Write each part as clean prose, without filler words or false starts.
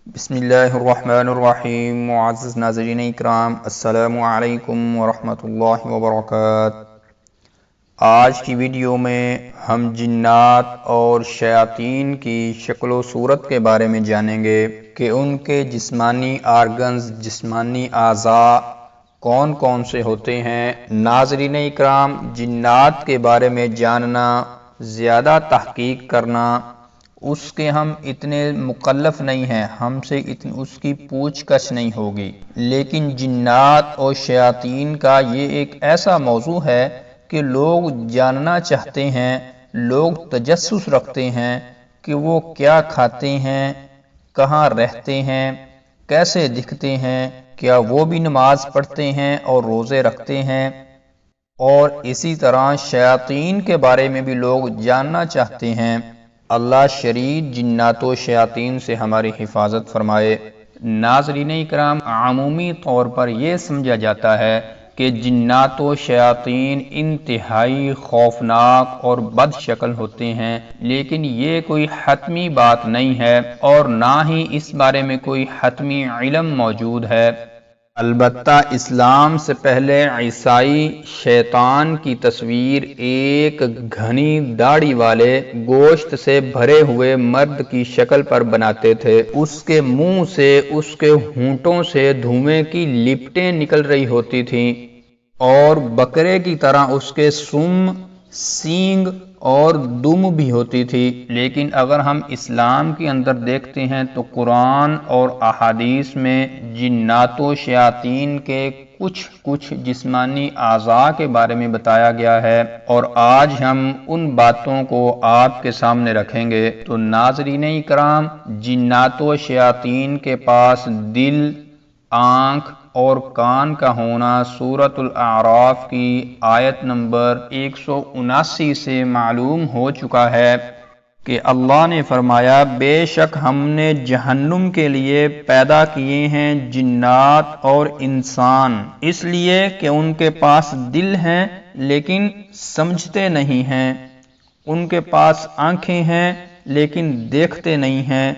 بسم اللہ الرحمن الرحیم۔ معزز ناظرین اکرام، السلام علیکم ورحمۃ اللہ وبرکاتہ۔ آج کی ویڈیو میں ہم جنات اور شیاطین کی شکل و صورت کے بارے میں جانیں گے کہ ان کے جسمانی آرگنز، جسمانی اعضاء کون کون سے ہوتے ہیں۔ ناظرین اکرام، جنات کے بارے میں جاننا، زیادہ تحقیق کرنا، اس کے ہم اتنے مکلف نہیں ہیں، ہم سے اس کی پوچھ گچھ نہیں ہوگی، لیکن جنات اور شیاطین کا یہ ایک ایسا موضوع ہے کہ لوگ جاننا چاہتے ہیں، لوگ تجسس رکھتے ہیں کہ وہ کیا کھاتے ہیں، کہاں رہتے ہیں، کیسے دکھتے ہیں، کیا وہ بھی نماز پڑھتے ہیں اور روزے رکھتے ہیں، اور اسی طرح شیاطین کے بارے میں بھی لوگ جاننا چاہتے ہیں۔ اللہ شریر جنات و شیاطین سے ہماری حفاظت فرمائے۔ ناظرین اکرام، عمومی طور پر یہ سمجھا جاتا ہے کہ جنات و شیاطین انتہائی خوفناک اور بد شکل ہوتے ہیں، لیکن یہ کوئی حتمی بات نہیں ہے اور نہ ہی اس بارے میں کوئی حتمی علم موجود ہے۔ البتہ اسلام سے پہلے عیسائی شیطان کی تصویر ایک گھنی داڑھی والے گوشت سے بھرے ہوئے مرد کی شکل پر بناتے تھے۔ اس کے منہ سے، اس کے ہونٹوں سے دھوئیں کی لپٹیں نکل رہی ہوتی تھیں اور بکرے کی طرح اس کے سم، سینگ اور دم بھی ہوتی تھی۔ لیکن اگر ہم اسلام کے اندر دیکھتے ہیں تو قرآن اور احادیث میں جنات و شیاطین کے کچھ جسمانی اعضاء کے بارے میں بتایا گیا ہے، اور آج ہم ان باتوں کو آپ کے سامنے رکھیں گے۔ تو ناظرین اکرام، جنات و شیاطین کے پاس دل، آنکھ اور کان کا ہونا سورۃ الاعراف کی آیت نمبر 179 سے معلوم ہو چکا ہے کہ اللہ نے فرمایا، بے شک ہم نے جہنم کے لیے پیدا کیے ہیں جنات اور انسان، اس لیے کہ ان کے پاس دل ہیں لیکن سمجھتے نہیں ہیں، ان کے پاس آنکھیں ہیں لیکن دیکھتے نہیں ہیں،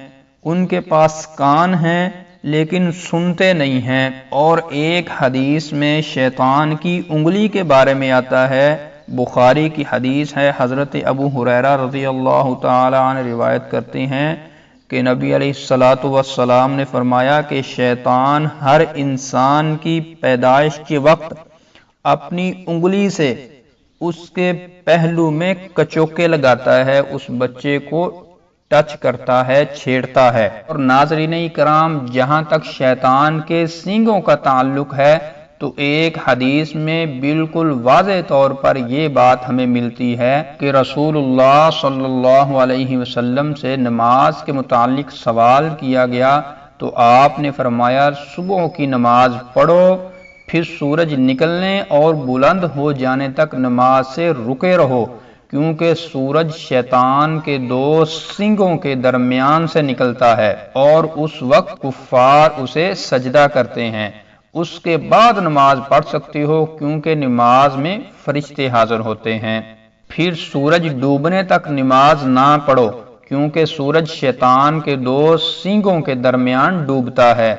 ان کے پاس کان ہیں لیکن سنتے نہیں ہیں۔ اور ایک حدیث میں شیطان کی انگلی کے بارے میں آتا ہے، بخاری کی حدیث ہے، حضرت ابو ہریرہ رضی اللہ تعالی عنہ روایت کرتے ہیں کہ نبی علیہ السلام نے فرمایا کہ شیطان ہر انسان کی پیدائش کے وقت اپنی انگلی سے اس کے پہلو میں کچوکے لگاتا ہے، اس بچے کو ٹچ کرتا ہے، چھیڑتا ہے۔ اور ناظرین اکرام، جہاں تک شیطان کے سینگوں کا تعلق ہے تو ایک حدیث میں بالکل واضح طور پر یہ بات ہمیں ملتی ہے کہ رسول اللہ صلی اللہ علیہ وسلم سے نماز کے متعلق سوال کیا گیا تو آپ نے فرمایا، صبح کی نماز پڑھو، پھر سورج نکلنے اور بلند ہو جانے تک نماز سے رکے رہو، کیونکہ سورج شیطان کے دو سینگوں کے درمیان سے نکلتا ہے اور اس وقت کفار اسے سجدہ کرتے ہیں۔ اس کے بعد نماز پڑھ سکتے ہو کیونکہ نماز میں فرشتے حاضر ہوتے ہیں۔ پھر سورج ڈوبنے تک نماز نہ پڑھو کیونکہ سورج شیطان کے دو سینگوں کے درمیان ڈوبتا ہے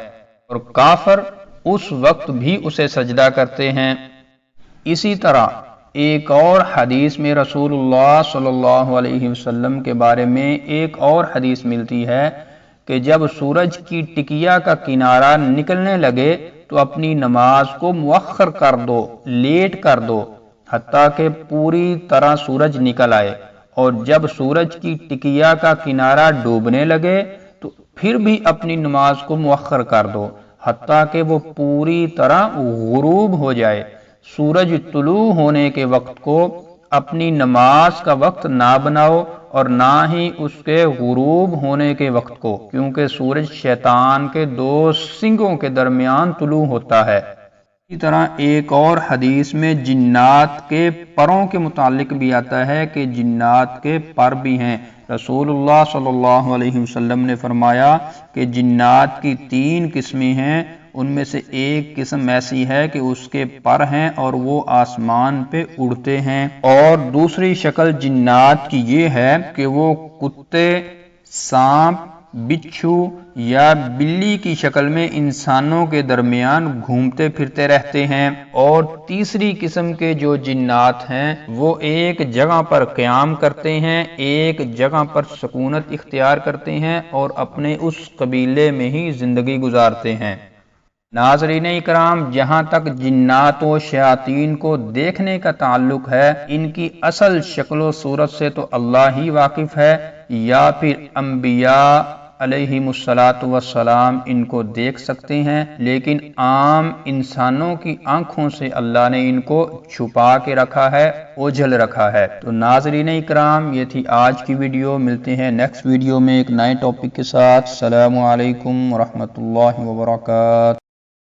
اور کافر اس وقت بھی اسے سجدہ کرتے ہیں۔ اسی طرح ایک اور حدیث میں رسول اللہ صلی اللہ علیہ وسلم کے بارے میں ایک اور حدیث ملتی ہے کہ جب سورج کی ٹکیا کا کنارہ نکلنے لگے تو اپنی نماز کو مؤخر کر دو، لیٹ کر دو، حتیٰ کہ پوری طرح سورج نکل آئے، اور جب سورج کی ٹکیا کا کنارہ ڈوبنے لگے تو پھر بھی اپنی نماز کو مؤخر کر دو، حتیٰ کہ وہ پوری طرح غروب ہو جائے۔ سورج طلوع ہونے کے وقت کو اپنی نماز کا وقت نہ بناؤ اور نہ ہی اس کے غروب ہونے کے وقت کو، کیونکہ سورج شیطان کے دو سنگوں کے درمیان طلوع ہوتا ہے۔ اسی طرح ایک اور حدیث میں جنات کے پروں کے متعلق بھی آتا ہے کہ جنات کے پر بھی ہیں۔ رسول اللہ صلی اللہ علیہ وسلم نے فرمایا کہ جنات کی 3 قسمیں ہیں، ان میں سے ایک قسم ایسی ہے کہ اس کے پر ہیں اور وہ آسمان پہ اڑتے ہیں، اور دوسری شکل جنات کی یہ ہے کہ وہ کتے، سانپ، بچھو یا بلی کی شکل میں انسانوں کے درمیان گھومتے پھرتے رہتے ہیں، اور تیسری قسم کے جو جنات ہیں وہ ایک جگہ پر قیام کرتے ہیں، ایک جگہ پر سکونت اختیار کرتے ہیں اور اپنے اس قبیلے میں ہی زندگی گزارتے ہیں۔ ناظرین اکرام، جہاں تک جنات و شیاطین کو دیکھنے کا تعلق ہے، ان کی اصل شکل و صورت سے تو اللہ ہی واقف ہے، یا پھر انبیاء علیہم السلام ان کو دیکھ سکتے ہیں، لیکن عام انسانوں کی آنکھوں سے اللہ نے ان کو چھپا کے رکھا ہے، اوجھل رکھا ہے۔ تو ناظرین اکرام، یہ تھی آج کی ویڈیو، ملتے ہیں نیکسٹ ویڈیو میں ایک نئے ٹاپک کے ساتھ۔ السلام علیکم ورحمۃ اللہ وبرکاتہ۔